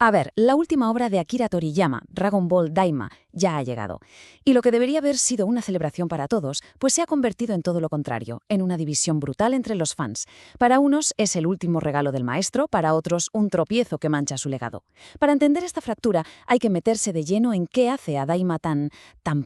A ver, la última obra de Akira Toriyama, Dragon Ball Daima, ya ha llegado. Y lo que debería haber sido una celebración para todos, pues se ha convertido en todo lo contrario, en una división brutal entre los fans. Para unos es el último regalo del maestro, para otros un tropiezo que mancha su legado. Para entender esta fractura hay que meterse de lleno en qué hace a Daima tan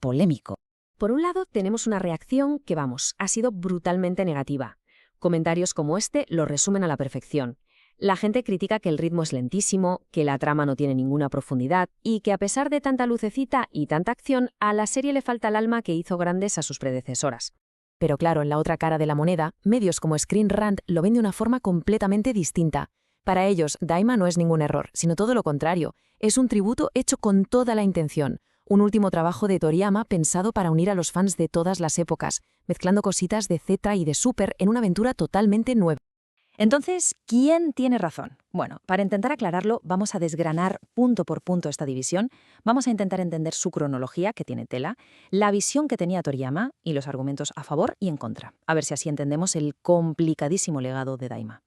polémico. Por un lado, tenemos una reacción que, ha sido brutalmente negativa. Comentarios como este lo resumen a la perfección. La gente critica que el ritmo es lentísimo, que la trama no tiene ninguna profundidad y que a pesar de tanta lucecita y tanta acción, a la serie le falta el alma que hizo grandes a sus predecesoras. Pero claro, en la otra cara de la moneda, medios como Screen Rant lo ven de una forma completamente distinta. Para ellos, Daima no es ningún error, sino todo lo contrario. Es un tributo hecho con toda la intención. Un último trabajo de Toriyama pensado para unir a los fans de todas las épocas, mezclando cositas de Z y de Super en una aventura totalmente nueva. Entonces, ¿quién tiene razón? Bueno, para intentar aclararlo, vamos a desgranar punto por punto esta división, vamos a intentar entender su cronología, que tiene tela, la visión que tenía Toriyama y los argumentos a favor y en contra. A ver si así entendemos el complicadísimo legado de Daima.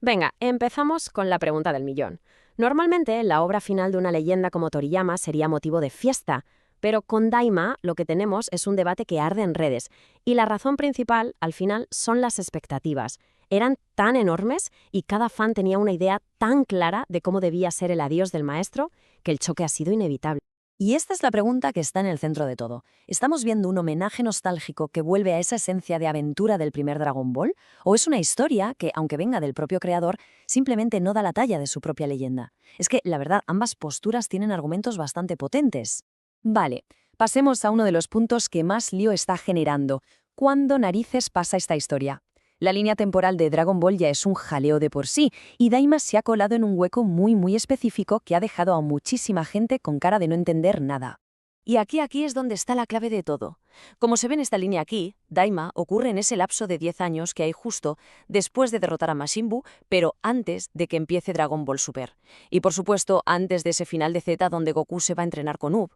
Venga, empezamos con la pregunta del millón. Normalmente, la obra final de una leyenda como Toriyama sería motivo de fiesta, pero con Daima lo que tenemos es un debate que arde en redes, y la razón principal, al final, son las expectativas. Eran tan enormes y cada fan tenía una idea tan clara de cómo debía ser el adiós del maestro que el choque ha sido inevitable. Y esta es la pregunta que está en el centro de todo. ¿Estamos viendo un homenaje nostálgico que vuelve a esa esencia de aventura del primer Dragon Ball? ¿O es una historia que, aunque venga del propio creador, simplemente no da la talla de su propia leyenda? Es que, la verdad, ambas posturas tienen argumentos bastante potentes. Vale, pasemos a uno de los puntos que más lío está generando. ¿Cuándo narices pasa esta historia? La línea temporal de Dragon Ball ya es un jaleo de por sí, y Daima se ha colado en un hueco muy específico que ha dejado a muchísima gente con cara de no entender nada. Y aquí es donde está la clave de todo. Como se ve en esta línea aquí, Daima ocurre en ese lapso de 10 años que hay justo después de derrotar a Majin Buu, pero antes de que empiece Dragon Ball Super. Y por supuesto, antes de ese final de Z donde Goku se va a entrenar con Up.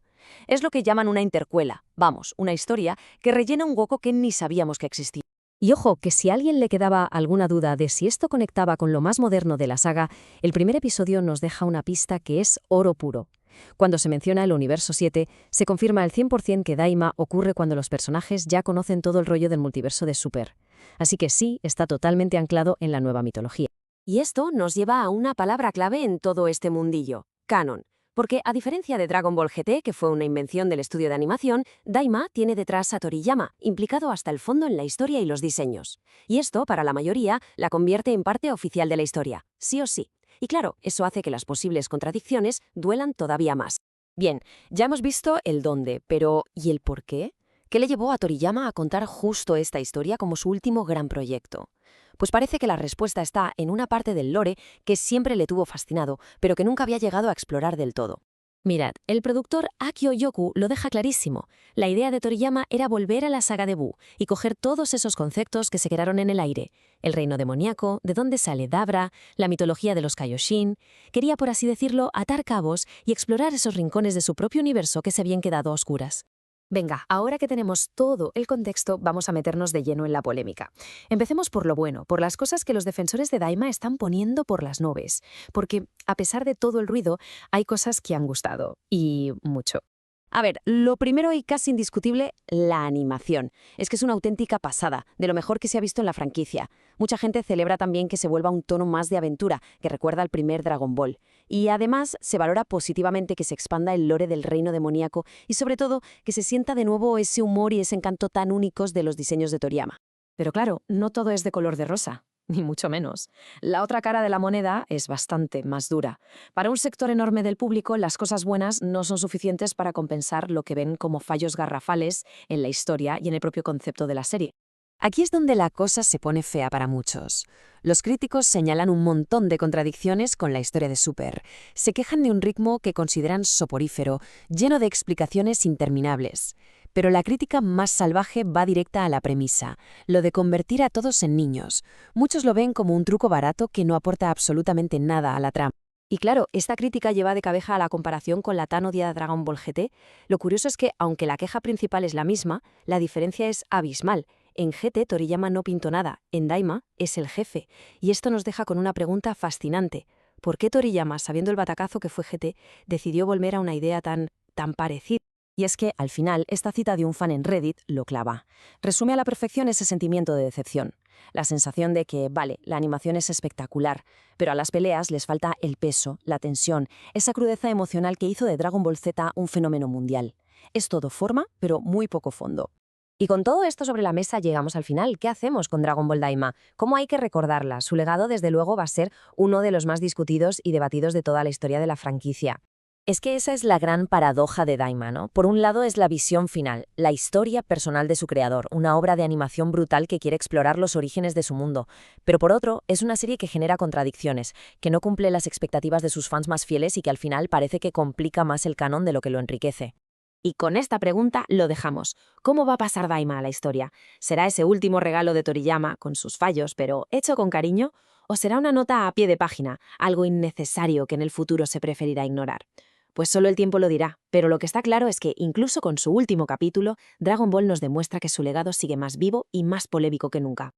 Es lo que llaman una intercuela, una historia que rellena un hueco que ni sabíamos que existía. Y ojo, que si a alguien le quedaba alguna duda de si esto conectaba con lo más moderno de la saga, el primer episodio nos deja una pista que es oro puro. Cuando se menciona el universo 7, se confirma al 100% que Daima ocurre cuando los personajes ya conocen todo el rollo del multiverso de Super. Así que sí, está totalmente anclado en la nueva mitología. Y esto nos lleva a una palabra clave en todo este mundillo: canon. Porque, a diferencia de Dragon Ball GT, que fue una invención del estudio de animación, Daima tiene detrás a Toriyama, implicado hasta el fondo en la historia y los diseños. Y esto, para la mayoría, la convierte en parte oficial de la historia, sí o sí. Y claro, eso hace que las posibles contradicciones duelan todavía más. Bien, ya hemos visto el dónde, pero ¿y el por qué? ¿Qué le llevó a Toriyama a contar justo esta historia como su último gran proyecto? Pues parece que la respuesta está en una parte del lore que siempre le tuvo fascinado, pero que nunca había llegado a explorar del todo. Mirad, el productor Akio Yoku lo deja clarísimo. La idea de Toriyama era volver a la saga de Buu y coger todos esos conceptos que se quedaron en el aire. El reino demoníaco, de dónde sale Dabra, la mitología de los Kaioshin. Quería, por así decirlo, atar cabos y explorar esos rincones de su propio universo que se habían quedado a oscuras. Venga, ahora que tenemos todo el contexto, vamos a meternos de lleno en la polémica. Empecemos por lo bueno, por las cosas que los defensores de Daima están poniendo por las nubes. Porque, a pesar de todo el ruido, hay cosas que han gustado. Y mucho. A ver, lo primero y casi indiscutible, la animación. Es que es una auténtica pasada, de lo mejor que se ha visto en la franquicia. Mucha gente celebra también que se vuelva un tono más de aventura, que recuerda al primer Dragon Ball. Y además se valora positivamente que se expanda el lore del reino demoníaco y sobre todo que se sienta de nuevo ese humor y ese encanto tan únicos de los diseños de Toriyama. Pero claro, no todo es de color de rosa. Ni mucho menos. La otra cara de la moneda es bastante más dura. Para un sector enorme del público, las cosas buenas no son suficientes para compensar lo que ven como fallos garrafales en la historia y en el propio concepto de la serie. Aquí es donde la cosa se pone fea para muchos. Los críticos señalan un montón de contradicciones con la historia de Super. Se quejan de un ritmo que consideran soporífero, lleno de explicaciones interminables. Pero la crítica más salvaje va directa a la premisa, lo de convertir a todos en niños. Muchos lo ven como un truco barato que no aporta absolutamente nada a la trama. Y claro, esta crítica lleva de cabeza a la comparación con la tan odiada Dragon Ball GT. Lo curioso es que, aunque la queja principal es la misma, la diferencia es abismal. En GT Toriyama no pintó nada, en Daima es el jefe. Y esto nos deja con una pregunta fascinante. ¿Por qué Toriyama, sabiendo el batacazo que fue GT, decidió volver a una idea tan parecida? Y es que, al final, esta cita de un fan en Reddit lo clava. Resume a la perfección ese sentimiento de decepción. La sensación de que, vale, la animación es espectacular, pero a las peleas les falta el peso, la tensión, esa crudeza emocional que hizo de Dragon Ball Z un fenómeno mundial. Es todo forma, pero muy poco fondo. Y con todo esto sobre la mesa llegamos al final. ¿Qué hacemos con Dragon Ball Daima? ¿Cómo hay que recordarla? Su legado, desde luego, va a ser uno de los más discutidos y debatidos de toda la historia de la franquicia. Es que esa es la gran paradoja de Daima, ¿no? Por un lado es la visión final, la historia personal de su creador, una obra de animación brutal que quiere explorar los orígenes de su mundo. Pero por otro, es una serie que genera contradicciones, que no cumple las expectativas de sus fans más fieles y que al final parece que complica más el canon de lo que lo enriquece. Y con esta pregunta lo dejamos. ¿Cómo va a pasar Daima a la historia? ¿Será ese último regalo de Toriyama, con sus fallos, pero hecho con cariño? ¿O será una nota a pie de página, algo innecesario que en el futuro se preferirá ignorar? Pues solo el tiempo lo dirá, pero lo que está claro es que, incluso con su último capítulo, Dragon Ball nos demuestra que su legado sigue más vivo y más polémico que nunca.